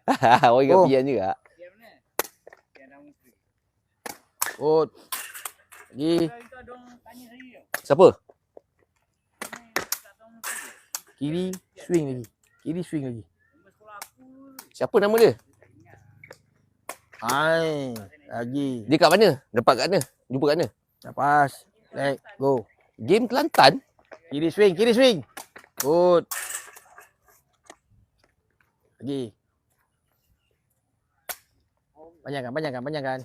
Orang ingat Oh. pian juga. Ut. Lagi. Siapa? Kiri swing lagi. Kiri swing lagi. Siapa nama dia? Hai. Lagi. Dia kat mana? Dapat kat mana? Jumpa kat mana? Lepas. Let go. Game Kelantan? Kiri swing. Kiri swing. Good. Lagi. Panjangkan.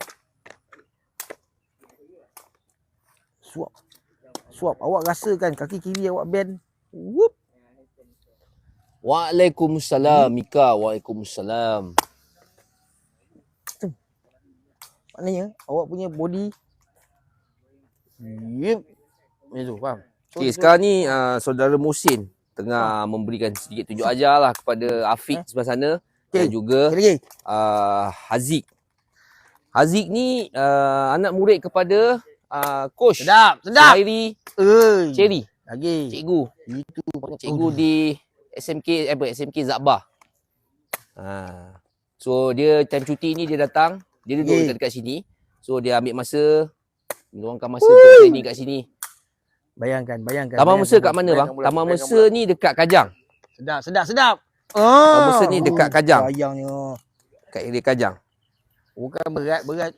Suap. Awak rasakan kaki kiri awak bend. Whoop. Waalaikumsalam, Mika. Waalaikumsalam. Maknanya awak punya body. Yep. Itu faham. Okay, sekarang ni saudara Muhsin tengah memberikan sedikit tunjuk ajar lah kepada Afiq sebelah sana dan juga Lagi. Haziq. Haziq ni anak murid kepada coach Sedap. Suhairi Cherry. Lagi. Cikgu. Itu Cikgu di SMK Zabah. So dia time cuti ni dia datang, dia duduk dekat sini. So dia ambil masa, meluangkan masa untuk training kat sini. Bayangkan. Taman Mesa kat mana bang? Taman Mesa ni dekat Kajang. Sedap. Taman Mesa ni dekat Kajang. Bayangnya. Kat area Kajang. Bukan berat.